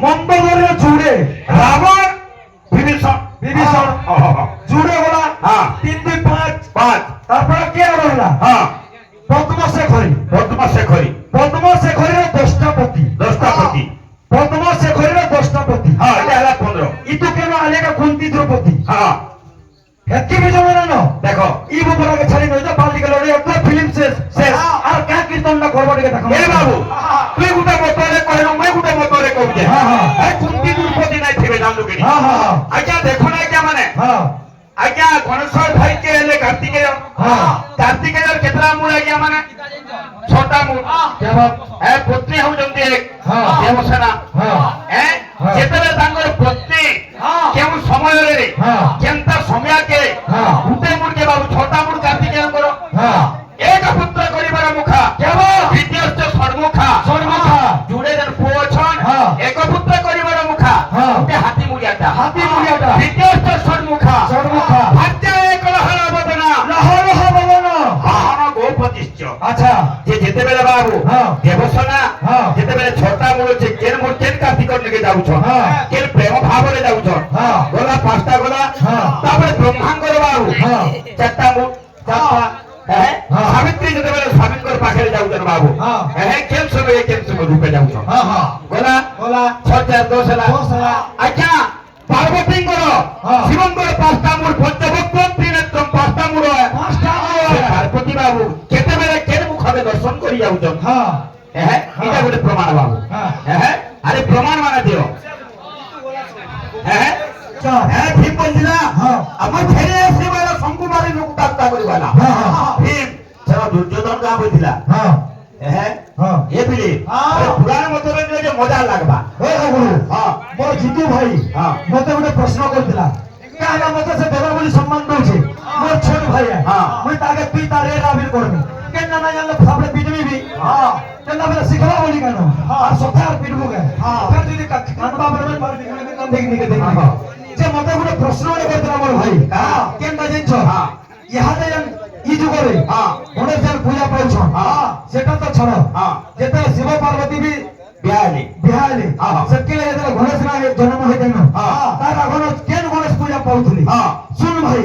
মন্দগড়ের জুড়ে রাবণ বিভীষণ বিভীষণ জুড়ে বলা হ্যাঁ 3 2 5 5 তারপরে কে রইলা হ্যাঁ পদ্মশেখরী পদ্মশেখরীর 10টা পতি পদ্মশেখরীর 10টা পতি হ্যাঁ এটা হলো 15 ইতু কেন আলেকা কুন্তি দ্রৌপদী হ্যাঁ হেতি বিজয় না দেখো ই বপরাকে ছাড়ি নইতো পাল্টি গেল রে একটা ফিল্ম শেষ আর কা কীর্তনটা করব দিকে দেখো এ বাবু তুই গুটা মতরে কইলো মই গুটা মতরে কইতে এই কুন্তি দ্রৌপদী নাই থিবে জানলু কি আজ্ঞা দেখো না আজ্ঞা মানে আজ্ঞা গণেশ্বর ভাই কে এলে কার্তিকেয় কার্তিকেয়র কেতরা মূল আজ্ঞা মানে छोटा मूल है पत्नी होउचंती एक देवसेना है जेतले तांगर पत्नी केउ समय रे केनता समय के उते मुड़ के बाबू छोटा मूल कार्तिकेय करो एक पुत्र करिबार मुखा केव द्वितीयश्च षडमुखा जुड़े जन पुओछन एक पुत्र करिबार मुखा उते हाथी मुड़ियाटा द्वितीयश्च षडमुखा भात्या एक लहर बदना वाहन गोपतिश्च আচ্ছা যে যেতে বেলে বাবু দেবসনা যেতে বেলে ছোটা মূল যে কেন মোর কেন কার্তিকর লগে যাউছ কেন প্রেম ভাবরে যাউছ গলা পাঁচটা গলা তারপরে ব্রহ্মাঙ্গর বাবু চারটা মূল চারটা সাবিত্রী যেতে বেলে স্বামীঙ্গর পাখে যাউছ বাবু কেন সবে রূপে যাউছ গলা ছটা দোসলা আচ্ছা পার্বতীঙ্গর শিবঙ্গর পাঁচটা মূল পঞ্চভক্ত ত্রিনেত্রম পাঁচটা মূল পার্বতী বাবু কেতে বেলে কেন মুখে দর্শন করি যাউছ এটা গোটে প্রমাণ বাবু আরে প্রমাণ মানে দিও ঠিক বলছি না আমার ছেড়ে আসি বেলা শঙ্কু মারি লোক ডাক্তা করিবালা ঠিক সেটা দুর্যোধন গা বইছিলা এ বিলি পুরাণ মতরে যে মজা লাগবা মোর জিতু ভাই মতে গোটে প্রশ্ন করছিলা কাহলা মতে সে দেবা বলি সম্মান দউছে মোর ছোট ভাই মুই তাকে পিতা রে রাবির করবি কেন না জানলে ফাবড়ে পিটবি বি কেন না শিখলা বলি কেন আর সথা আর পিটবু কে ফের যদি কানবা বলে মার দিকে কান দেখি দেখি যে মতে গোটে প্রশ্ন করছিলা মোর ভাই কেন না জানছ ইহাতে ই যুগরে গণেশ যার পূজা পাউছন সেটা তো ছাড়ো যেতে শিব পার্বতী বি বিহালি সেকে যেতে গণেশ না জন্ম হইতেন তার এখন কেন গণেশ পূজা পাউথলি শুন ভাই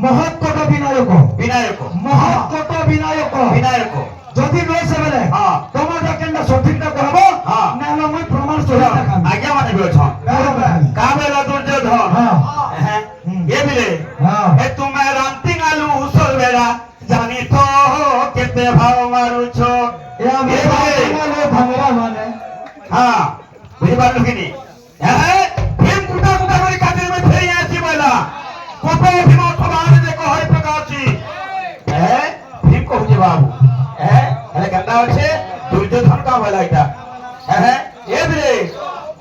মহৎকট বিনায়ক যদি নয় সে বেলে তোমার কেনটা সঠিকটা কহব না হলে মই প্রমাণ সহিত দেখাম আজ্ঞা মানে বিছ কাবেলা দুর্যোধন এ বিলে এ তুমি রান্তিং আলু উসল বেড়া জানি তো কেতে ভাব মারুছ এ আমি মানে ভাঙরা মানে বুঝি পারলু কিনি ভীম কুটা কুটা করে কাজের মধ্যে ফেরে আসি বলা কোপে ভীম সবার দেখো হরি প্রকাশী ভীম কহুছে বাবু আরে গন্ডা আছে দুর্যোধন কা বলা এটা এ বিলে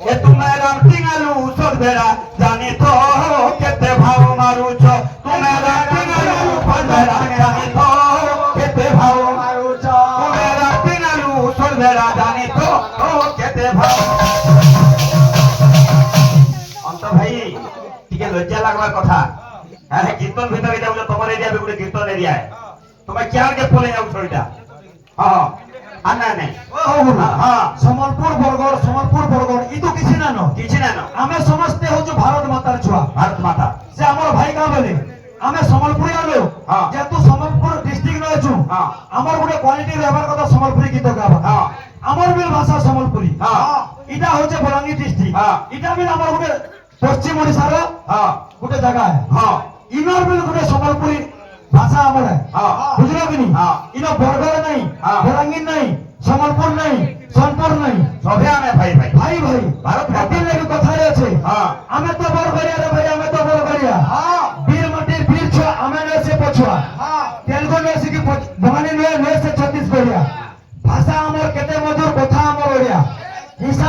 এ তুমি রামতিং আলু উসল বেড়া জানি তো কেতে ভাব মারুছ তুমি রামতিং আলু উসল বেড়া জানি তো কেতে ভাব মারুছ তুমি রামতিং আলু উসল বেড়া জানি তো কেতে ভাব অন্ত ভাই টিকে লজ্জা লাগবার কথা কীর্তন ভিতরে যাও তোমার এরিয়া গোটে কীর্তন এরিয়া তোমার কেয়ারকে পলে যাও ছড়িটা সম্বলপুর বরগড় ই তো কিছু না আমি সমস্তে হচ্ছে ভারত মাতার ছুয়া ভারত মাতা সে আমার ভাই কা বলে আমি সম্বলপুরিয়া লোক যেহেতু সম্বলপুর ডিস্ট্রিক্ট রয়েছু আমার গোটে কোয়ালিটি ব্যবহার কথা সম্বলপুরি গীত গাবা আমার বিল ভাষা সম্বলপুরি এটা হচ্ছে বলাঙ্গীর ডিস্ট্রিক্ট এটা বিল আমার গোটে পশ্চিম ওড়িশার গোটে জায়গা ইনার বিল গোটে সম্বলপুরি ভাষা আমার বুঝলো কি ইনো বরগড় নাই বলাঙ্গীর নাই সম্বলপুর নাই সোনপুর নাই সবে আমি ভাই ভারত মাটির লাগে কথা আছে আমি তো বরগড়িয়া রে ভাই আমি তো বরগড়িয়া বীর মাটির বীর ছ আমি নয় পছুয়া তেলুগু নয় কি বঙ্গালী নয় ছত্তিশগড়িয়া ভাষা আমার কেতে মধুর কথা আমার ওড়িয়া হিসা